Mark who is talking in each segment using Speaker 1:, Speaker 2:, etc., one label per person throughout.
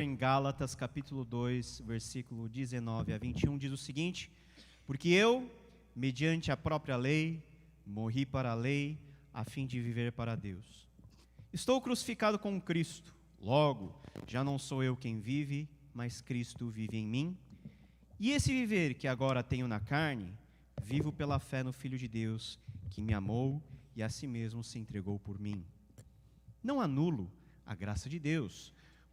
Speaker 1: Em Gálatas, capítulo 2, versículo 19 a 21, diz o seguinte: porque eu, mediante a própria lei, morri para a lei, a fim de viver para Deus. Estou crucificado com Cristo, logo, já não sou eu quem vive, mas Cristo vive em mim. E esse viver que agora tenho na carne, vivo pela fé no Filho de Deus, que me amou e a si mesmo se entregou por mim. Não anulo a graça de Deus,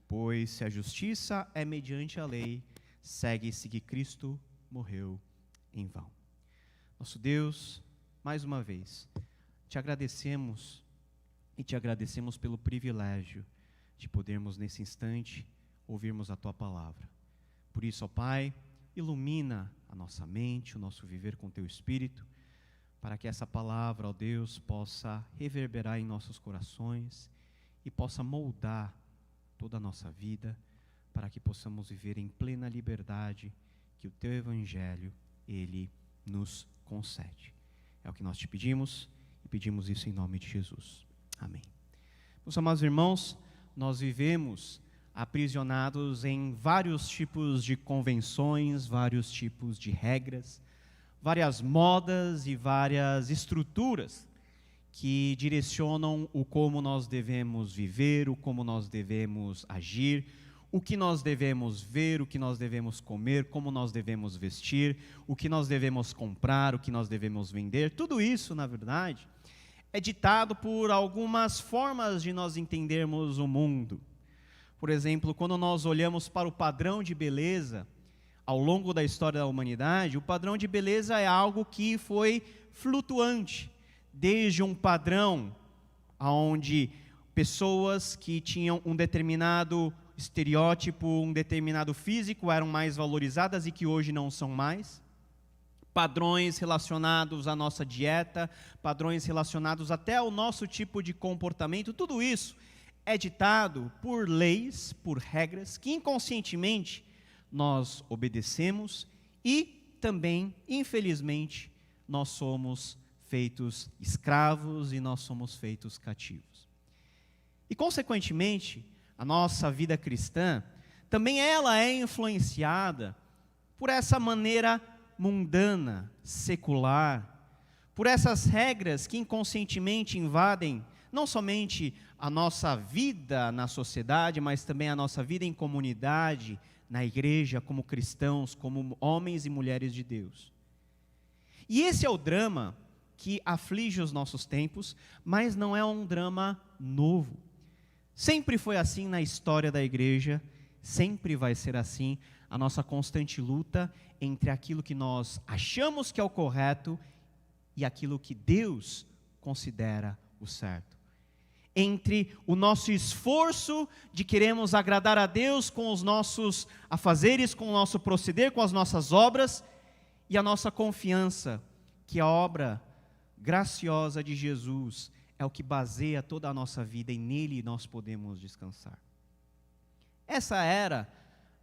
Speaker 1: pois se a justiça é mediante a lei, segue-se que Cristo morreu em vão. Nosso Deus, mais uma vez, te agradecemos e te agradecemos pelo privilégio de podermos nesse instante ouvirmos a Tua palavra. Por isso, ó Pai, ilumina a nossa mente, o nosso viver com Teu Espírito, para que essa palavra, ó Deus, possa reverberar em nossos corações e possa moldar toda a nossa vida, para que possamos viver em plena liberdade que o Teu Evangelho, Ele nos concede. É o que nós te pedimos, e pedimos isso em nome de Jesus. Amém. Meus amados irmãos, nós vivemos aprisionados em vários tipos de convenções, vários tipos de regras, várias modas e várias estruturas que direcionam o como nós devemos viver, o como nós devemos agir, o que nós devemos ver, o que nós devemos comer, como nós devemos vestir, o que nós devemos comprar, o que nós devemos vender. Tudo isso, na verdade, é ditado por algumas formas de nós entendermos o mundo. Por exemplo, quando nós olhamos para o padrão de beleza, ao longo da história da humanidade, o padrão de beleza é algo que foi flutuante. Desde um padrão onde pessoas que tinham um determinado estereótipo, um determinado físico eram mais valorizadas e que hoje não são mais. Padrões relacionados à nossa dieta, padrões relacionados até ao nosso tipo de comportamento, tudo isso é ditado por leis, por regras que inconscientemente nós obedecemos e também, infelizmente, nós somos feitos escravos e nós somos feitos cativos. E, consequentemente, a nossa vida cristã, também ela é influenciada por essa maneira mundana, secular, por essas regras que inconscientemente invadem não somente a nossa vida na sociedade, mas também a nossa vida em comunidade, na igreja, como cristãos, como homens e mulheres de Deus. E esse é o drama que aflige os nossos tempos, mas não é um drama novo. Sempre foi assim na história da igreja, sempre vai ser assim a nossa constante luta entre aquilo que nós achamos que é o correto e aquilo que Deus considera o certo. Entre o nosso esforço de queremos agradar a Deus com os nossos afazeres, com o nosso proceder, com as nossas obras, e a nossa confiança que a obra graciosa de Jesus é o que baseia toda a nossa vida e nele nós podemos descansar. Essa era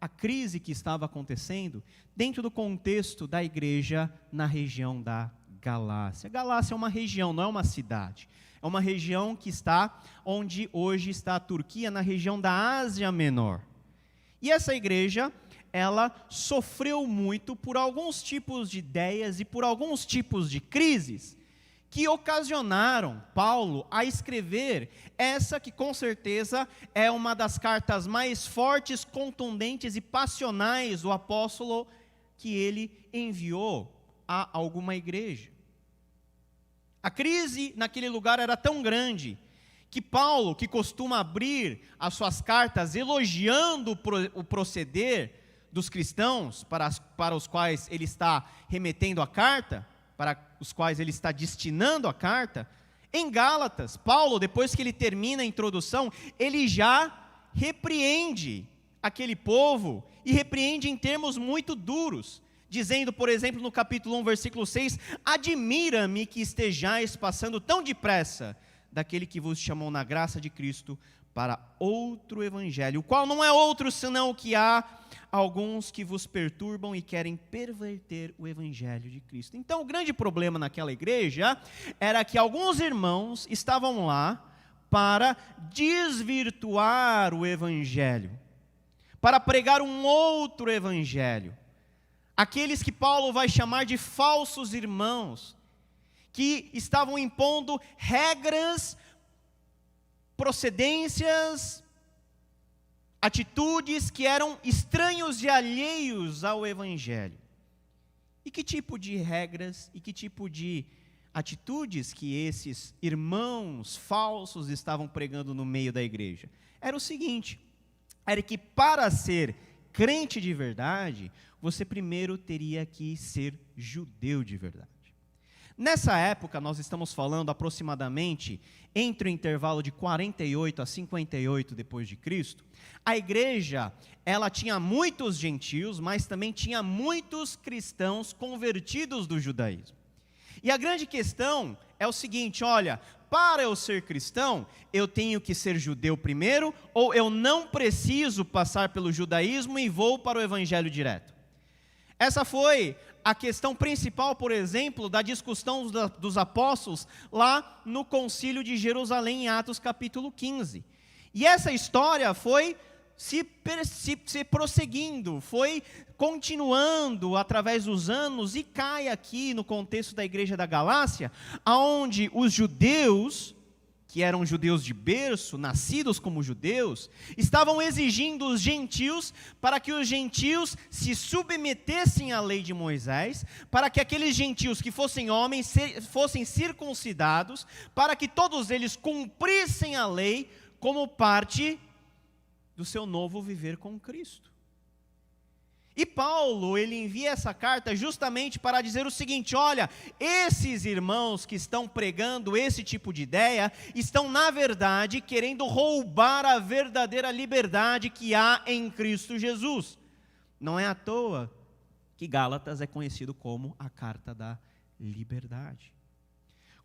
Speaker 1: a crise que estava acontecendo dentro do contexto da igreja na região da Galácia. Galácia é uma região, não é uma cidade. É uma região que está onde hoje está a Turquia, na região da Ásia Menor. E essa igreja, ela sofreu muito por alguns tipos de ideias e por alguns tipos de crises que ocasionaram Paulo a escrever essa que com certeza é uma das cartas mais fortes, contundentes e passionais do apóstolo que ele enviou a alguma igreja. A crise naquele lugar era tão grande que Paulo, que costuma abrir as suas cartas elogiando o proceder dos cristãos para os quais ele está remetendo a carta, para os quais ele está destinando a carta, em Gálatas, Paulo, depois que ele termina a introdução, ele já repreende aquele povo, e repreende em termos muito duros, dizendo, por exemplo, no capítulo 1, versículo 6, admira-me que estejais passando tão depressa daquele que vos chamou na graça de Cristo para outro evangelho, o qual não é outro senão o que há alguns que vos perturbam e querem perverter o evangelho de Cristo. Então, o grande problema naquela igreja era que alguns irmãos estavam lá para desvirtuar o evangelho, para pregar um outro evangelho. Aqueles que Paulo vai chamar de falsos irmãos, que estavam impondo regras, procedências, atitudes que eram estranhos e alheios ao evangelho. E que tipo de regras e que tipo de atitudes que esses irmãos falsos estavam pregando no meio da igreja? Era o seguinte: era que para ser crente de verdade, você primeiro teria que ser judeu de verdade. Nessa época, nós estamos falando aproximadamente entre o intervalo de 48 a 58 depois de Cristo, a igreja, ela tinha muitos gentios, mas também tinha muitos cristãos convertidos do judaísmo. E a grande questão é o seguinte: olha, para eu ser cristão, eu tenho que ser judeu primeiro, ou eu não preciso passar pelo judaísmo e vou para o evangelho direto? Essa foi a questão principal, por exemplo, da discussão dos apóstolos lá no concílio de Jerusalém, em Atos capítulo 15. E essa história foi se prosseguindo, foi continuando através dos anos, e cai aqui no contexto da igreja da Galácia, aonde os judeus, que eram judeus de berço, nascidos como judeus, estavam exigindo os gentios para que os gentios se submetessem à lei de Moisés, para que aqueles gentios que fossem homens fossem circuncidados, para que todos eles cumprissem a lei como parte do seu novo viver com Cristo. E Paulo, ele envia essa carta justamente para dizer o seguinte: olha, esses irmãos que estão pregando esse tipo de ideia, estão na verdade querendo roubar a verdadeira liberdade que há em Cristo Jesus. Não é à toa que Gálatas é conhecido como a carta da liberdade.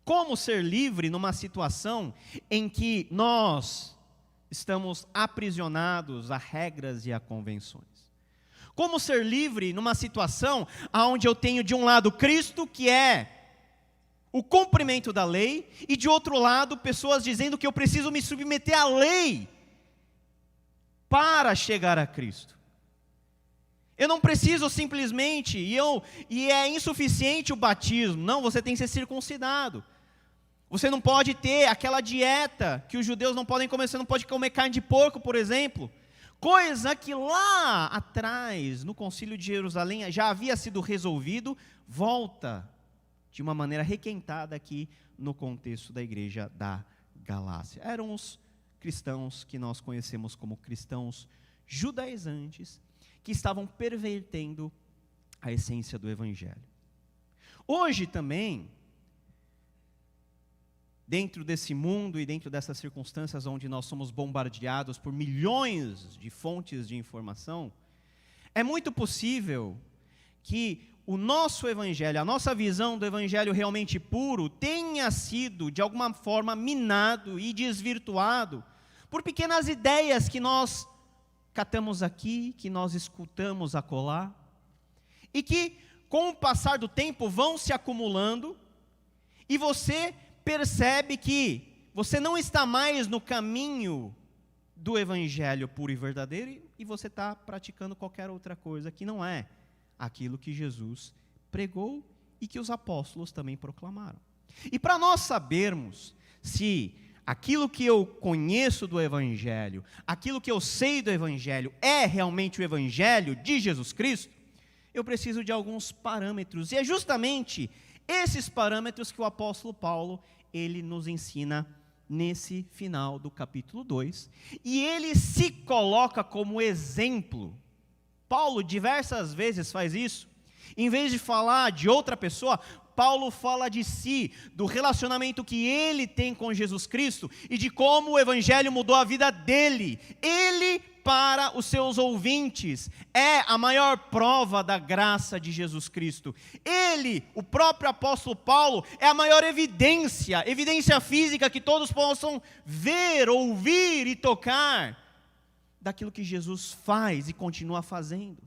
Speaker 1: Como ser livre numa situação em que nós estamos aprisionados a regras e a convenções? Como ser livre numa situação onde eu tenho de um lado Cristo, que é o cumprimento da lei, e de outro lado pessoas dizendo que eu preciso me submeter à lei para chegar a Cristo? Eu não preciso simplesmente, e é insuficiente o batismo. Não, você tem que ser circuncidado. Você não pode ter aquela dieta que os judeus não podem comer. Você não pode comer carne de porco, por exemplo. Coisa que lá atrás, no concílio de Jerusalém, já havia sido resolvido, volta de uma maneira requentada aqui no contexto da igreja da Galácia. Eram os cristãos que nós conhecemos como cristãos judaizantes, que estavam pervertendo a essência do evangelho. Hoje também, dentro desse mundo e dentro dessas circunstâncias onde nós somos bombardeados por milhões de fontes de informação, é muito possível que o nosso evangelho, a nossa visão do evangelho realmente puro, tenha sido de alguma forma minado e desvirtuado por pequenas ideias que nós catamos aqui, que nós escutamos acolá, e que com o passar do tempo vão se acumulando, e você percebe que você não está mais no caminho do evangelho puro e verdadeiro, e você está praticando qualquer outra coisa que não é aquilo que Jesus pregou e que os apóstolos também proclamaram. E para nós sabermos se aquilo que eu conheço do evangelho, aquilo que eu sei do evangelho é realmente o evangelho de Jesus Cristo, eu preciso de alguns parâmetros, e é justamente esses parâmetros que o apóstolo Paulo, ele nos ensina nesse final do capítulo 2, e ele se coloca como exemplo. Paulo diversas vezes faz isso. Em vez de falar de outra pessoa, Paulo fala de si, do relacionamento que ele tem com Jesus Cristo, e de como o evangelho mudou a vida dele. Ele, para os seus ouvintes, é a maior prova da graça de Jesus Cristo. Ele, o próprio apóstolo Paulo, é a maior evidência física que todos possam ver, ouvir e tocar daquilo que Jesus faz e continua fazendo.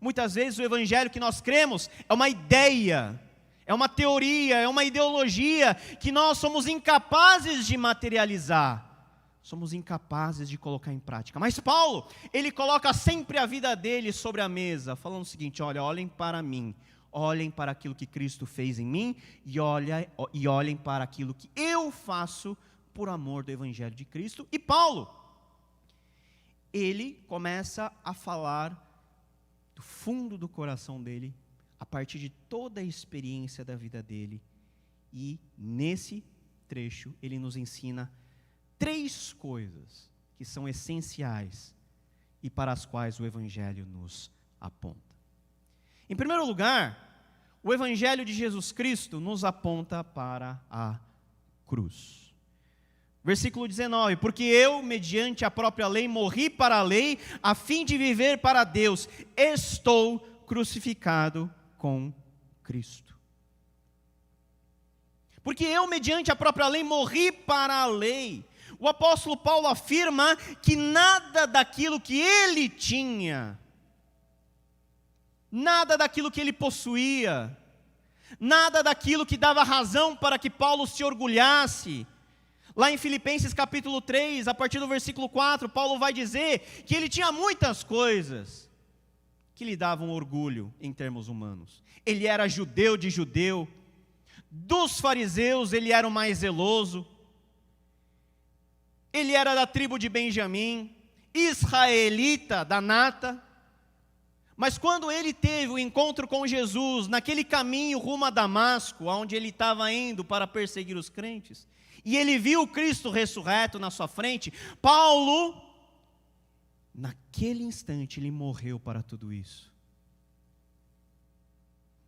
Speaker 1: Muitas vezes o evangelho que nós cremos é uma ideia, é uma teoria, é uma ideologia que nós somos incapazes de materializar. somos incapazes de colocar em prática. Mas Paulo, ele coloca sempre a vida dele sobre a mesa, falando o seguinte: olha, olhem para mim, olhem para aquilo que Cristo fez em mim, e olhem para aquilo que eu faço por amor do Evangelho de Cristo. E Paulo, ele começa a falar do fundo do coração dele, a partir de toda a experiência da vida dele. E nesse trecho ele nos ensina 3 coisas que são essenciais e para as quais o Evangelho nos aponta. Em primeiro lugar, o Evangelho de Jesus Cristo nos aponta para a cruz. Versículo 19: porque eu, mediante a própria lei, morri para a lei, a fim de viver para Deus. Estou crucificado com Cristo. Porque eu, mediante a própria lei, morri para a lei. O apóstolo Paulo afirma que nada daquilo que ele tinha, nada daquilo que ele possuía, nada daquilo que dava razão para que Paulo se orgulhasse. Lá em Filipenses capítulo 3, a partir do versículo 4, Paulo vai dizer que ele tinha muitas coisas que lhe davam orgulho em termos humanos. Ele era judeu de judeu, dos fariseus ele era o mais zeloso, ele era da tribo de Benjamim, israelita da nata. Mas quando ele teve o encontro com Jesus, naquele caminho rumo a Damasco, onde ele estava indo para perseguir os crentes, e ele viu Cristo ressurreto na sua frente, Paulo, naquele instante, ele morreu para tudo isso.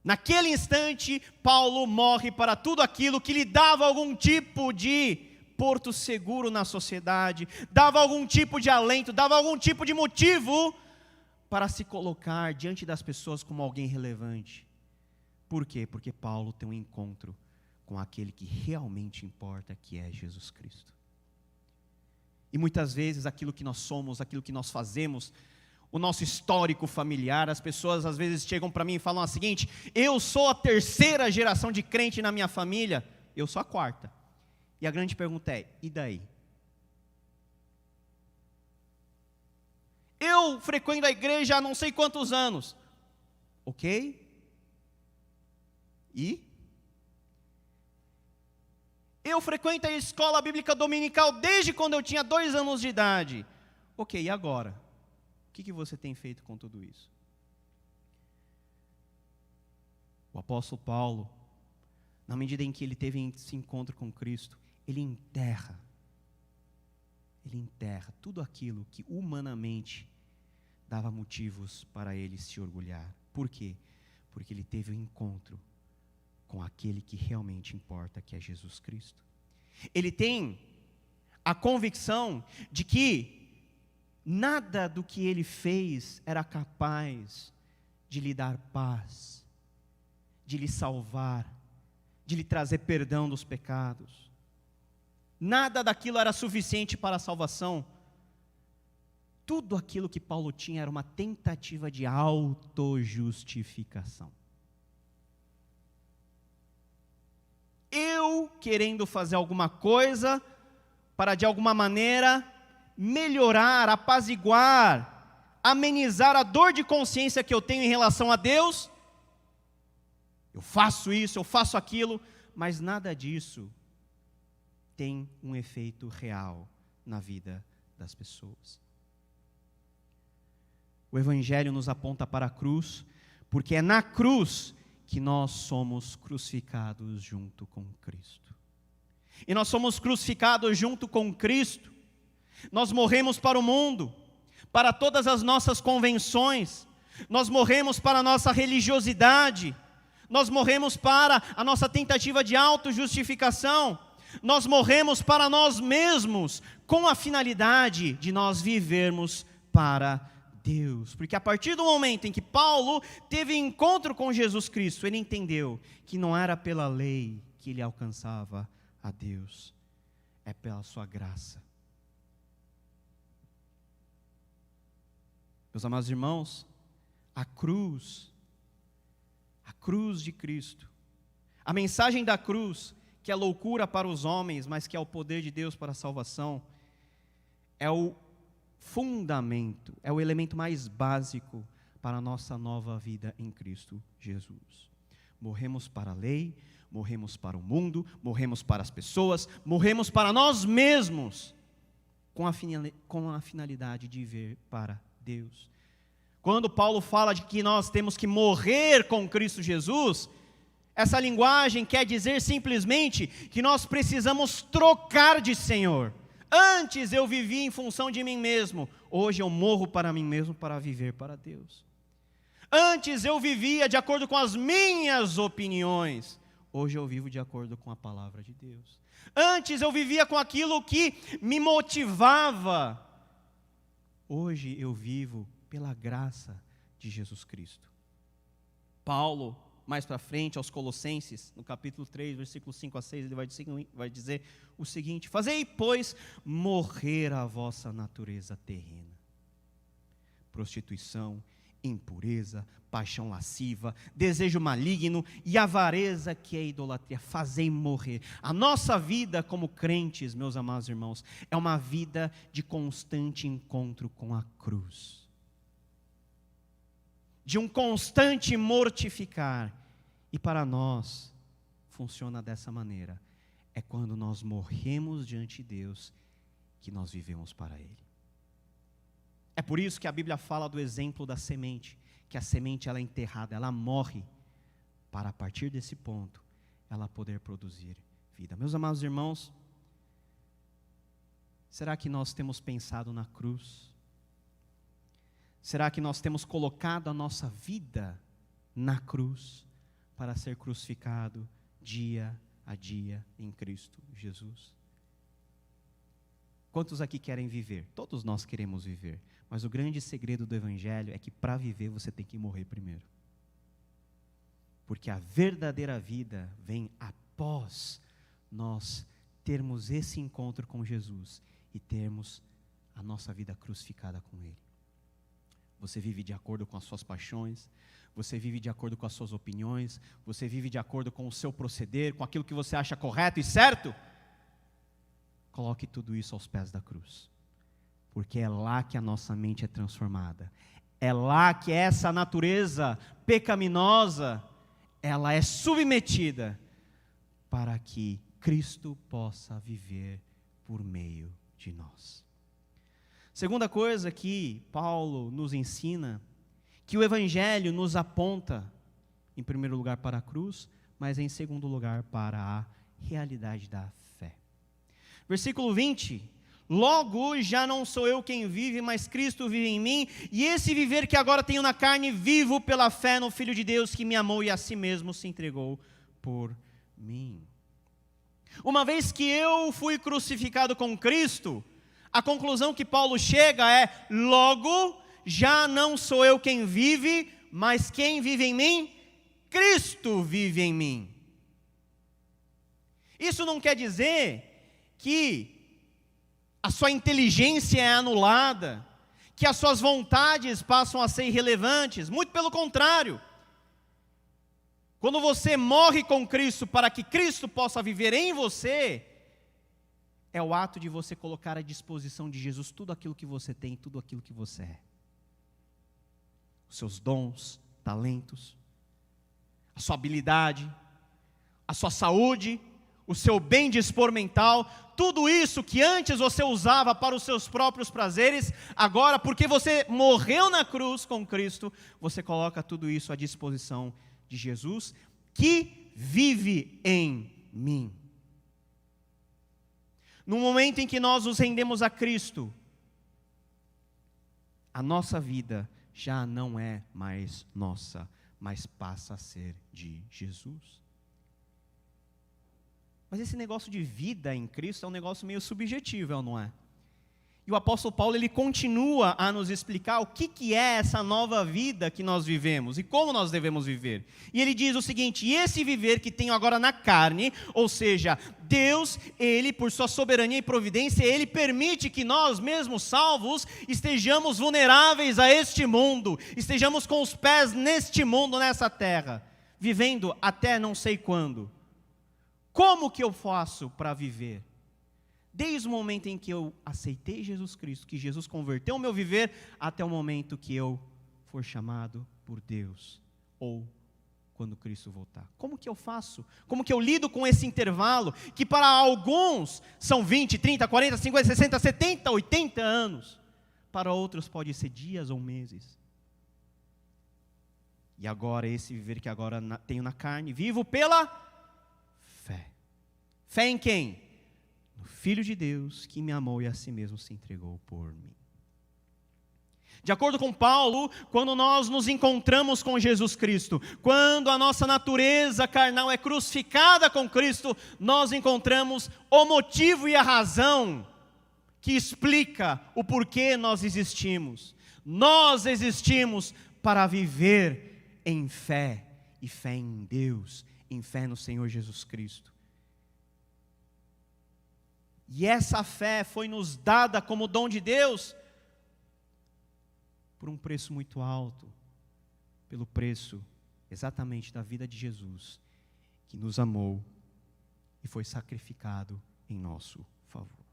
Speaker 1: Naquele instante, Paulo morre para tudo aquilo que lhe dava algum tipo de porto seguro na sociedade, dava algum tipo de alento, dava algum tipo de motivo para se colocar diante das pessoas como alguém relevante. Por quê? Porque Paulo tem um encontro com aquele que realmente importa, que é Jesus Cristo. E muitas vezes aquilo que nós somos, aquilo que nós fazemos, o nosso histórico familiar, as pessoas às vezes chegam para mim e falam o seguinte: eu sou a 3ª geração de crente na minha família, eu sou a 4ª. E a grande pergunta é: e daí? Eu frequento a igreja há não sei quantos anos. Ok? E? Eu frequento a escola bíblica dominical desde quando eu tinha 2 anos de idade. Ok, e agora? O que você tem feito com tudo isso? O apóstolo Paulo, na medida em que ele teve esse encontro com Cristo, ele enterra tudo aquilo que humanamente dava motivos para ele se orgulhar. Por quê? Porque ele teve um encontro com aquele que realmente importa, que é Jesus Cristo. Ele tem a convicção de que nada do que ele fez era capaz de lhe dar paz, de lhe salvar, de lhe trazer perdão dos pecados. Nada daquilo era suficiente para a salvação. Tudo aquilo que Paulo tinha era uma tentativa de autojustificação. Eu querendo fazer alguma coisa para de alguma maneira melhorar, apaziguar, amenizar a dor de consciência que eu tenho em relação a Deus. Eu faço isso, eu faço aquilo, mas nada disso tem um efeito real na vida das pessoas. O Evangelho nos aponta para a cruz, porque é na cruz que nós somos crucificados junto com Cristo. E nós somos crucificados junto com Cristo. Nós morremos para o mundo, para todas as nossas convenções, nós morremos para a nossa religiosidade, nós morremos para a nossa tentativa de autojustificação, nós morremos para nós mesmos, com a finalidade de nós vivermos para Deus. Porque a partir do momento em que Paulo teve encontro com Jesus Cristo, ele entendeu que não era pela lei que ele alcançava a Deus, é pela sua graça. Meus amados irmãos, a cruz de Cristo, a mensagem da cruz, que é loucura para os homens, mas que é o poder de Deus para a salvação, é o fundamento, é o elemento mais básico para a nossa nova vida em Cristo Jesus. Morremos para a lei, morremos para o mundo, morremos para as pessoas, morremos para nós mesmos, com a finalidade de viver para Deus. Quando Paulo fala de que nós temos que morrer com Cristo Jesus, essa linguagem quer dizer simplesmente que nós precisamos trocar de Senhor. Antes eu vivia em função de mim mesmo, hoje eu morro para mim mesmo para viver para Deus. Antes eu vivia de acordo com as minhas opiniões, hoje eu vivo de acordo com a palavra de Deus. Antes eu vivia com aquilo que me motivava, hoje eu vivo pela graça de Jesus Cristo. Paulo, mais para frente, aos Colossenses, no capítulo 3, versículos 5 a 6, ele vai dizer o seguinte: fazei, pois, morrer a vossa natureza terrena. Prostituição, impureza, paixão lasciva, desejo maligno e avareza, que é idolatria. Fazei morrer. A nossa vida como crentes, meus amados irmãos, é uma vida de constante encontro com a cruz, de um constante mortificar. E para nós, funciona dessa maneira. É quando nós morremos diante de Deus, que nós vivemos para Ele. É por isso que a Bíblia fala do exemplo da semente, que a semente ela é enterrada, ela morre, para a partir desse ponto, ela poder produzir vida. Meus amados irmãos, será que nós temos pensado na cruz? Será que nós temos colocado a nossa vida na cruz, para ser crucificado dia a dia em Cristo Jesus? Quantos aqui querem viver? Todos nós queremos viver, mas o grande segredo do Evangelho é que para viver você tem que morrer primeiro, porque a verdadeira vida vem após nós termos esse encontro com Jesus e termos a nossa vida crucificada com Ele. Você vive de acordo com as suas paixões, você vive de acordo com as suas opiniões, você vive de acordo com o seu proceder, com aquilo que você acha correto e certo? Coloque tudo isso aos pés da cruz, porque é lá que a nossa mente é transformada, é lá que essa natureza pecaminosa, ela é submetida, para que Cristo possa viver por meio de nós. Segunda coisa que Paulo nos ensina, que o Evangelho nos aponta, em primeiro lugar para a cruz, mas em segundo lugar para a realidade da fé. Versículo 20: logo já não sou eu quem vive, mas Cristo vive em mim, e esse viver que agora tenho na carne, vivo pela fé no Filho de Deus, que me amou e a si mesmo se entregou por mim. Uma vez que eu fui crucificado com Cristo, a conclusão que Paulo chega é: logo já não sou eu quem vive, mas quem vive em mim? Cristo vive em mim. Isso não quer dizer que a sua inteligência é anulada, que as suas vontades passam a ser irrelevantes, muito pelo contrário. Quando você morre com Cristo para que Cristo possa viver em você, é o ato de você colocar à disposição de Jesus tudo aquilo que você tem, tudo aquilo que você é. Os seus dons, talentos, a sua habilidade, a sua saúde, o seu bem-dispor mental, tudo isso que antes você usava para os seus próprios prazeres, agora, porque você morreu na cruz com Cristo, você coloca tudo isso à disposição de Jesus, que vive em mim. No momento em que nós nos rendemos a Cristo, a nossa vida já não é mais nossa, mas passa a ser de Jesus. Mas esse negócio de vida em Cristo é um negócio meio subjetivo, não é? E o apóstolo Paulo, ele continua a nos explicar o que é essa nova vida que nós vivemos e como nós devemos viver. E ele diz o seguinte: e esse viver que tenho agora na carne, ou seja, Deus, Ele, por sua soberania e providência, Ele permite que nós, mesmos salvos, estejamos vulneráveis a este mundo, estejamos com os pés neste mundo, nessa terra, vivendo até não sei quando. Como que eu faço para viver? Desde o momento em que eu aceitei Jesus Cristo, que Jesus converteu o meu viver, até o momento que eu for chamado por Deus, ou quando Cristo voltar. Como que eu faço? Como que eu lido com esse intervalo, que para alguns são 20, 30, 40, 50, 60, 70, 80 anos, para outros pode ser dias ou meses. E agora, esse viver que agora tenho na carne, vivo pela fé. Fé em quem? No Filho de Deus, que me amou e a si mesmo se entregou por mim. De acordo com Paulo, quando nós nos encontramos com Jesus Cristo, quando a nossa natureza carnal é crucificada com Cristo, nós encontramos o motivo e a razão que explica o porquê nós existimos. Nós existimos para viver em fé, e fé em Deus, em fé no Senhor Jesus Cristo. E essa fé foi nos dada como dom de Deus, por um preço muito alto, pelo preço exatamente da vida de Jesus, que nos amou e foi sacrificado em nosso favor.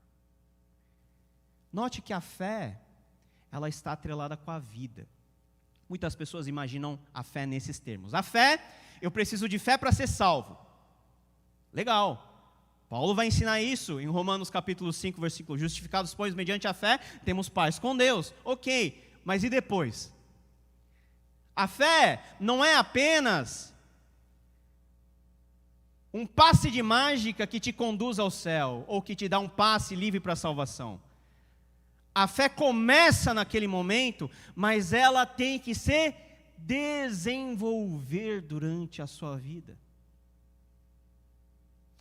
Speaker 1: Note que a fé, ela está atrelada com a vida. Muitas pessoas imaginam a fé nesses termos. A fé, eu preciso de fé para ser salvo. Legal. Paulo vai ensinar isso em Romanos capítulo 5, versículo: justificados, pois, mediante a fé, temos paz com Deus. Ok. Mas e depois? A fé não é apenas um passe de mágica que te conduz ao céu, ou que te dá um passe livre para a salvação. A fé começa naquele momento, mas ela tem que se desenvolver durante a sua vida.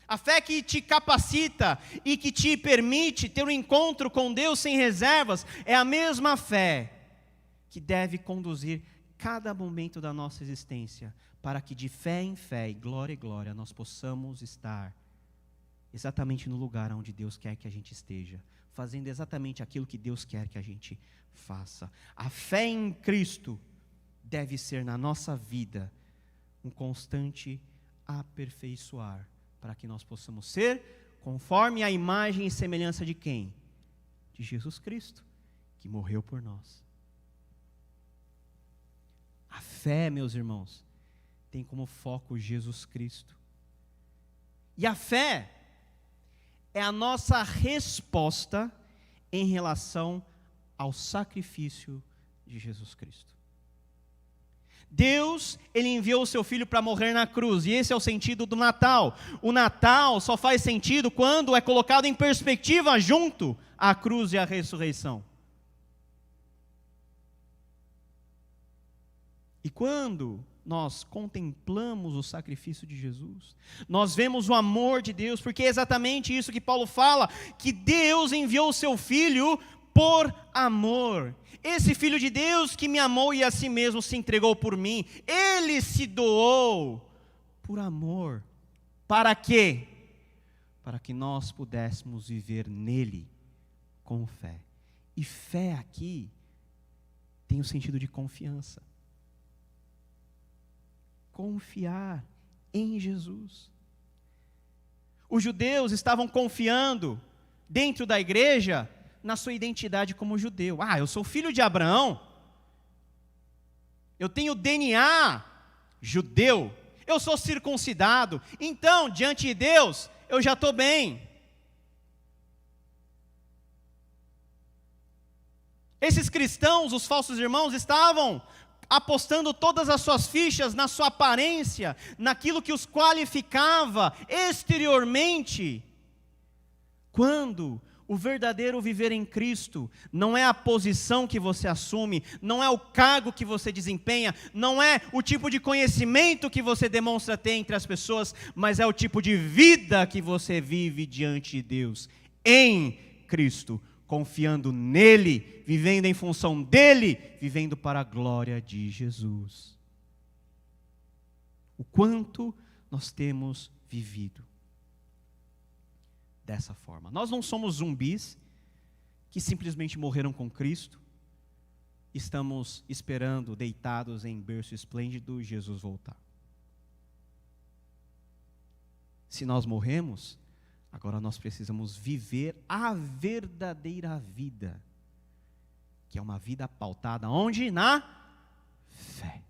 Speaker 1: A fé que te capacita e que te permite ter um encontro com Deus sem reservas é a mesma fé que deve conduzir cada momento da nossa existência, para que de fé em fé e glória em glória nós possamos estar exatamente no lugar onde Deus quer que a gente esteja, fazendo exatamente aquilo que Deus quer que a gente faça. A fé em Cristo deve ser na nossa vida um constante aperfeiçoar, para que nós possamos ser conforme a imagem e semelhança de quem? De Jesus Cristo, que morreu por nós. A fé, meus irmãos, tem como foco Jesus Cristo. E a fé é a nossa resposta em relação ao sacrifício de Jesus Cristo. Deus, Ele enviou o seu Filho para morrer na cruz, e esse é o sentido do Natal. O Natal só faz sentido quando é colocado em perspectiva junto à cruz e à ressurreição. E quando nós contemplamos o sacrifício de Jesus, nós vemos o amor de Deus, porque é exatamente isso que Paulo fala, que Deus enviou o seu Filho por amor. Esse Filho de Deus que me amou e a si mesmo se entregou por mim, Ele se doou por amor. Para quê? Para que nós pudéssemos viver nele com fé. E fé aqui tem o sentido de confiança. Confiar em Jesus. Os judeus estavam confiando dentro da igreja na sua identidade como judeu. Eu sou filho de Abraão, eu tenho DNA judeu, eu sou circuncidado, então diante de Deus eu já estou bem. Esses cristãos, os falsos irmãos, estavam apostando todas as suas fichas na sua aparência, naquilo que os qualificava exteriormente, quando o verdadeiro viver em Cristo não é a posição que você assume, não é o cargo que você desempenha, não é o tipo de conhecimento que você demonstra ter entre as pessoas, mas é o tipo de vida que você vive diante de Deus, em Cristo, confiando nele, vivendo em função dele, vivendo para a glória de Jesus. O quanto nós temos vivido dessa forma. Nós não somos zumbis que simplesmente morreram com Cristo, estamos esperando, deitados em berço esplêndido, Jesus voltar. Se nós morremos, Agora nós precisamos viver a verdadeira vida, que é uma vida pautada onde? Na fé.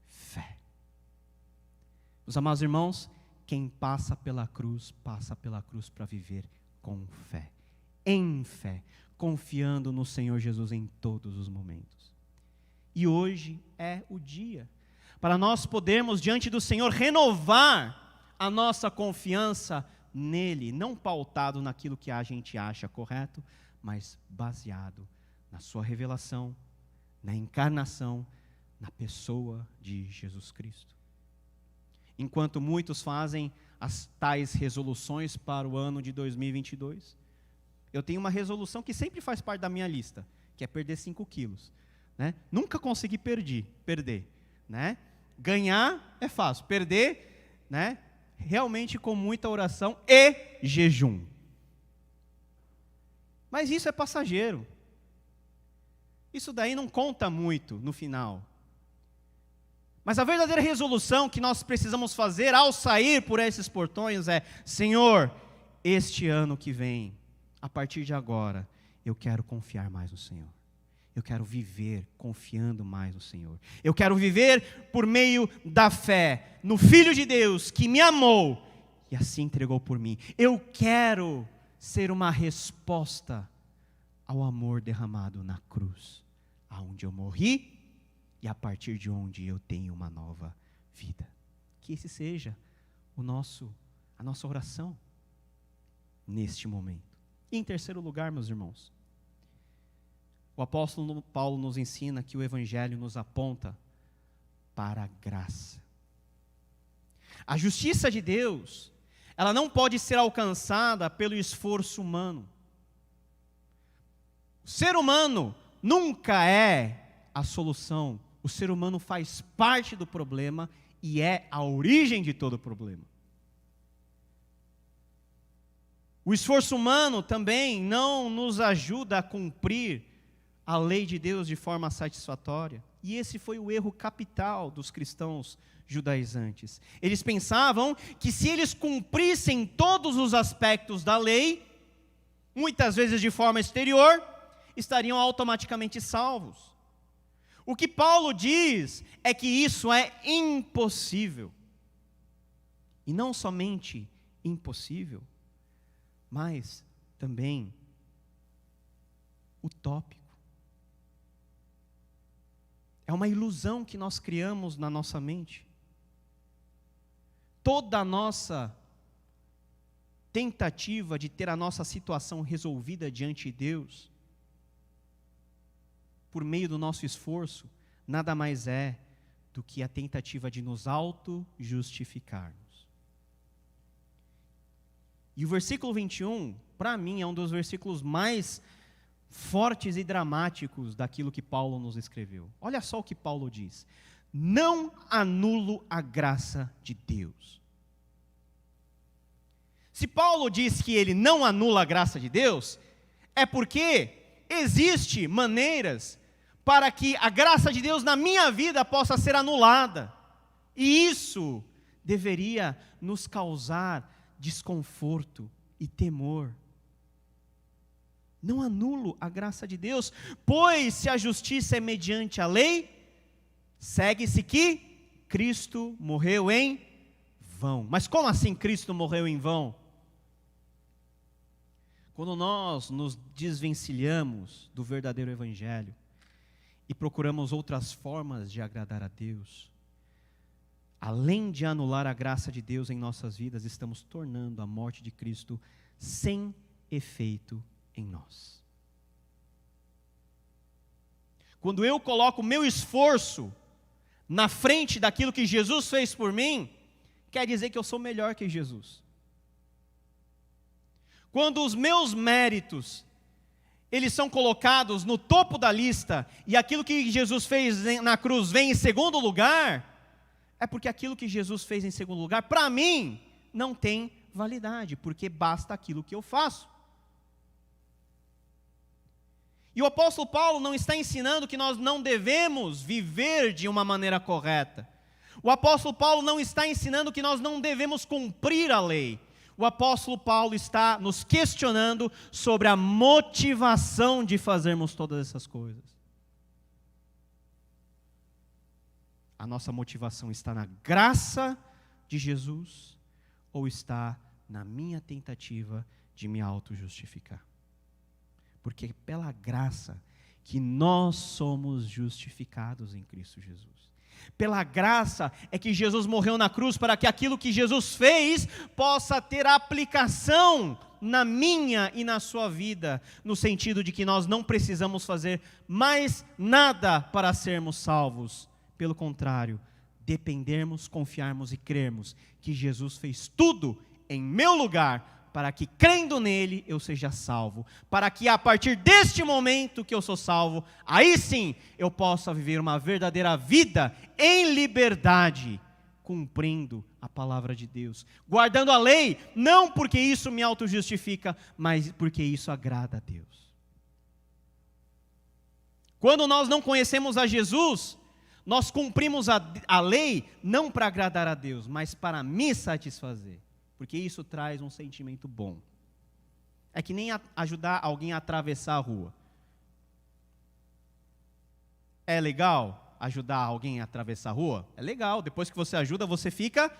Speaker 1: Fé. Meus amados irmãos, quem passa pela cruz para viver com fé, em fé, confiando no Senhor Jesus em todos os momentos. E hoje é o dia para nós podermos diante do Senhor renovar a nossa confiança nele, não pautado naquilo que a gente acha correto, mas baseado na sua revelação, na encarnação, na pessoa de Jesus Cristo. Enquanto muitos fazem as tais resoluções para o ano de 2022, eu tenho uma resolução que sempre faz parte da minha lista, que é perder 5 quilos. Né? Nunca consegui perder. Né? Ganhar é fácil, perder, né? Realmente com muita oração e jejum. Mas isso é passageiro. Isso daí não conta muito no final. Mas a verdadeira resolução que nós precisamos fazer ao sair por esses portões é: Senhor, este ano que vem, a partir de agora, eu quero confiar mais no Senhor. Eu quero viver confiando mais no Senhor. Eu quero viver por meio da fé no Filho de Deus que me amou e assim entregou por mim. Eu quero ser uma resposta ao amor derramado na cruz, aonde eu morri e a partir de onde eu tenho uma nova vida. Que esse seja a nossa oração neste momento. E em terceiro lugar, meus irmãos, o apóstolo Paulo nos ensina que o Evangelho nos aponta para a graça. A justiça de Deus, ela não pode ser alcançada pelo esforço humano. O ser humano nunca é a solução. O ser humano faz parte do problema e é a origem de todo o problema. O esforço humano também não nos ajuda a cumprir a lei de Deus de forma satisfatória. E esse foi o erro capital dos cristãos judaizantes. Eles pensavam que se eles cumprissem todos os aspectos da lei, muitas vezes de forma exterior, estariam automaticamente salvos. O que Paulo diz é que isso é impossível. E não somente impossível, mas também utópico. É uma ilusão que nós criamos na nossa mente. Toda a nossa tentativa de ter a nossa situação resolvida diante de Deus, por meio do nosso esforço, nada mais é do que a tentativa de nos auto-justificarmos. E o versículo 21, para mim, é um dos versículos mais fortes e dramáticos daquilo que Paulo nos escreveu. Olha só o que Paulo diz: não anulo a graça de Deus. Se Paulo diz que ele não anula a graça de Deus, é porque existem maneiras para que a graça de Deus na minha vida possa ser anulada. E isso deveria nos causar desconforto e temor. Não anulo a graça de Deus, pois se a justiça é mediante a lei, segue-se que Cristo morreu em vão. Mas como assim Cristo morreu em vão? Quando nós nos desvencilhamos do verdadeiro Evangelho e procuramos outras formas de agradar a Deus, além de anular a graça de Deus em nossas vidas, estamos tornando a morte de Cristo sem efeito em nós. Quando eu coloco o meu esforço na frente daquilo que Jesus fez por mim, quer dizer que eu sou melhor que Jesus. Quando os meus méritos, eles são colocados no topo da lista, e aquilo que Jesus fez na cruz vem em segundo lugar, é porque aquilo que Jesus fez em segundo lugar, para mim, não tem validade, porque basta aquilo que eu faço. E o apóstolo Paulo não está ensinando que nós não devemos viver de uma maneira correta. O apóstolo Paulo não está ensinando que nós não devemos cumprir a lei. O apóstolo Paulo está nos questionando sobre a motivação de fazermos todas essas coisas. A nossa motivação está na graça de Jesus ou está na minha tentativa de me auto-justificar? Porque é pela graça que nós somos justificados em Cristo Jesus. Pela graça é que Jesus morreu na cruz para que aquilo que Jesus fez possa ter aplicação na minha e na sua vida, no sentido de que nós não precisamos fazer mais nada para sermos salvos. Pelo contrário, dependermos, confiarmos e crermos que Jesus fez tudo em meu lugar, para que crendo nele eu seja salvo, para que a partir deste momento que eu sou salvo, aí sim eu possa viver uma verdadeira vida em liberdade, cumprindo a palavra de Deus, guardando a lei, não porque isso me auto-justifica, mas porque isso agrada a Deus. Quando nós não conhecemos a Jesus, nós cumprimos a lei não para agradar a Deus, mas para me satisfazer. Porque isso traz um sentimento bom. É que nem ajudar alguém a atravessar a rua. É legal ajudar alguém a atravessar a rua? É legal. Depois que você ajuda, você fica,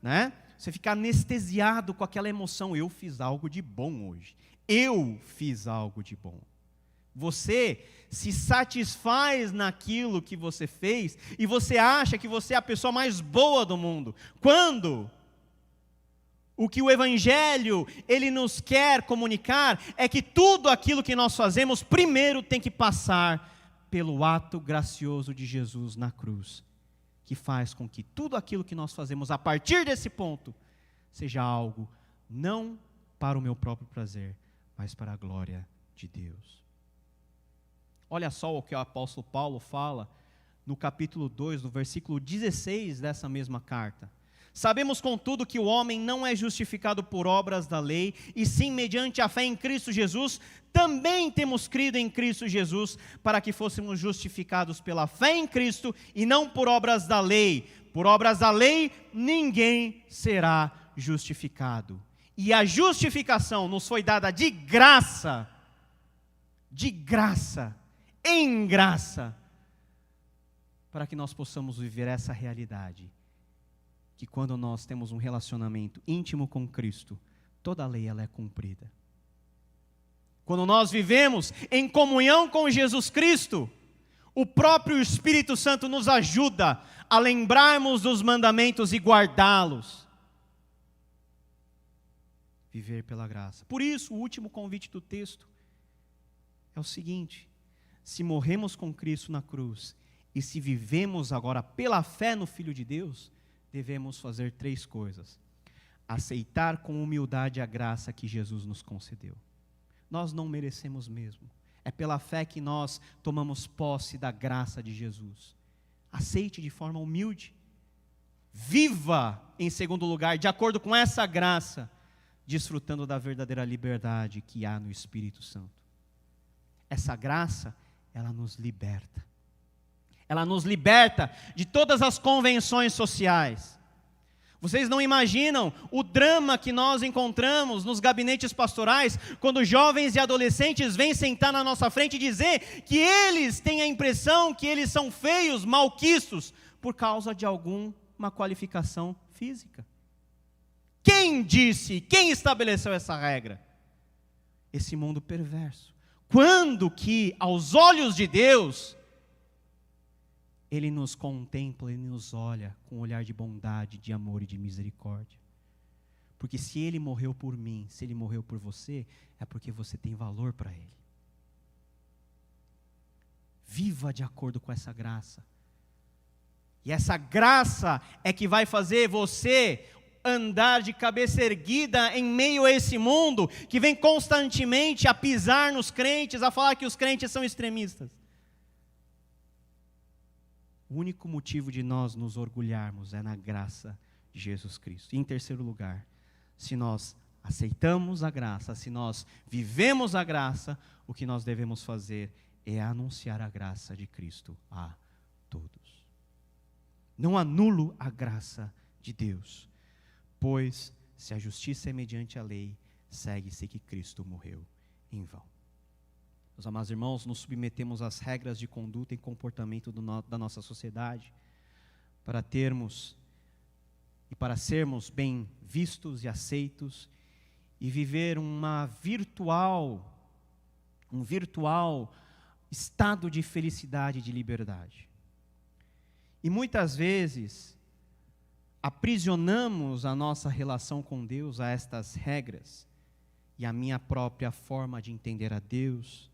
Speaker 1: né? Você fica anestesiado com aquela emoção. Eu fiz algo de bom hoje. Eu fiz algo de bom. Você se satisfaz naquilo que você fez e você acha que você é a pessoa mais boa do mundo. Quando o que o Evangelho, ele nos quer comunicar, é que tudo aquilo que nós fazemos, primeiro tem que passar pelo ato gracioso de Jesus na cruz, que faz com que tudo aquilo que nós fazemos a partir desse ponto, seja algo não para o meu próprio prazer, mas para a glória de Deus. Olha só o que o apóstolo Paulo fala no capítulo 2, no versículo 16 dessa mesma carta. Sabemos, contudo, que o homem não é justificado por obras da lei, e sim mediante a fé em Cristo Jesus. Também temos crido em Cristo Jesus, para que fôssemos justificados pela fé em Cristo, e não por obras da lei. Por obras da lei, ninguém será justificado. E a justificação nos foi dada de graça, em graça, para que nós possamos viver essa realidade. Que quando nós temos um relacionamento íntimo com Cristo, toda a lei ela é cumprida. Quando nós vivemos em comunhão com Jesus Cristo, o próprio Espírito Santo nos ajuda a lembrarmos dos mandamentos e guardá-los. Viver pela graça. Por isso, o último convite do texto é o seguinte: se morremos com Cristo na cruz, e se vivemos agora pela fé no Filho de Deus, devemos fazer 3 coisas. Aceitar com humildade a graça que Jesus nos concedeu. Nós não merecemos mesmo. É pela fé que nós tomamos posse da graça de Jesus. Aceite de forma humilde. Viva, em segundo lugar, de acordo com essa graça, desfrutando da verdadeira liberdade que há no Espírito Santo. Essa graça, ela nos liberta. Ela nos liberta de todas as convenções sociais. Vocês não imaginam o drama que nós encontramos nos gabinetes pastorais, quando jovens e adolescentes vêm sentar na nossa frente e dizer que eles têm a impressão que eles são feios, malquistos, por causa de alguma qualificação física. Quem disse, quem estabeleceu essa regra? Esse mundo perverso. Quando que, aos olhos de Deus, Ele nos contempla, Ele nos olha com um olhar de bondade, de amor e de misericórdia. Porque se Ele morreu por mim, se Ele morreu por você, é porque você tem valor para Ele. Viva de acordo com essa graça. E essa graça é que vai fazer você andar de cabeça erguida em meio a esse mundo que vem constantemente a pisar nos crentes, a falar que os crentes são extremistas. O único motivo de nós nos orgulharmos é na graça de Jesus Cristo. E em terceiro lugar, se nós aceitamos a graça, se nós vivemos a graça, o que nós devemos fazer é anunciar a graça de Cristo a todos. Não anulo a graça de Deus, pois se a justiça é mediante a lei, segue-se que Cristo morreu em vão. Meus amados irmãos, nos submetemos às regras de conduta e comportamento da nossa sociedade para termos e para sermos bem vistos e aceitos e viver um virtual estado de felicidade e de liberdade. E muitas vezes aprisionamos a nossa relação com Deus a estas regras e a minha própria forma de entender a Deus,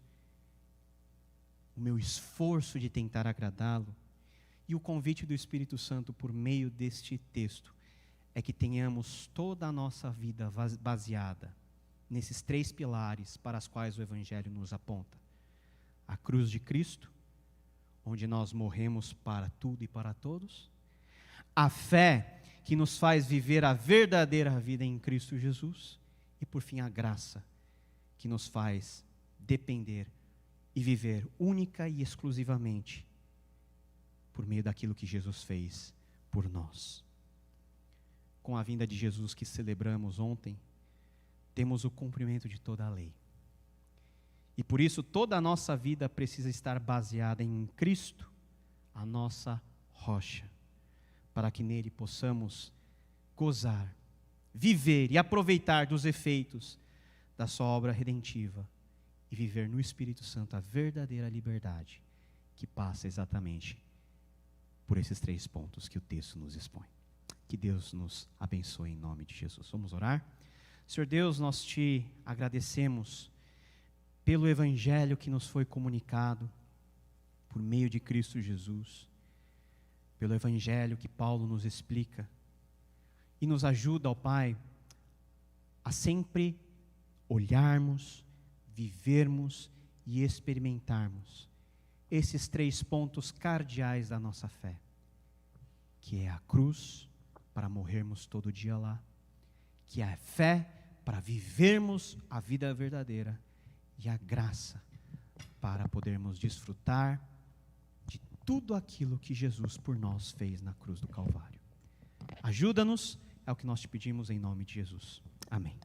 Speaker 1: o meu esforço de tentar agradá-lo. E o convite do Espírito Santo por meio deste texto é que tenhamos toda a nossa vida baseada nesses 3 pilares para os quais o Evangelho nos aponta. A cruz de Cristo, onde nós morremos para tudo e para todos. A fé que nos faz viver a verdadeira vida em Cristo Jesus. E por fim a graça que nos faz depender e viver única e exclusivamente por meio daquilo que Jesus fez por nós. Com a vinda de Jesus que celebramos ontem, temos o cumprimento de toda a lei. E por isso toda a nossa vida precisa estar baseada em Cristo, a nossa rocha, para que nele possamos gozar, viver e aproveitar dos efeitos da sua obra redentiva e viver no Espírito Santo a verdadeira liberdade que passa exatamente por esses 3 pontos que o texto nos expõe. Que Deus nos abençoe em nome de Jesus. Vamos orar? Senhor Deus, nós te agradecemos pelo Evangelho que nos foi comunicado por meio de Cristo Jesus, pelo Evangelho que Paulo nos explica e nos ajuda, ó Pai, a sempre olharmos, vivermos e experimentarmos esses 3 pontos cardeais da nossa fé, que é a cruz, para morrermos todo dia lá, que é a fé para vivermos a vida verdadeira e a graça para podermos desfrutar de tudo aquilo que Jesus por nós fez na cruz do Calvário. Ajuda-nos, é o que nós te pedimos em nome de Jesus. Amém.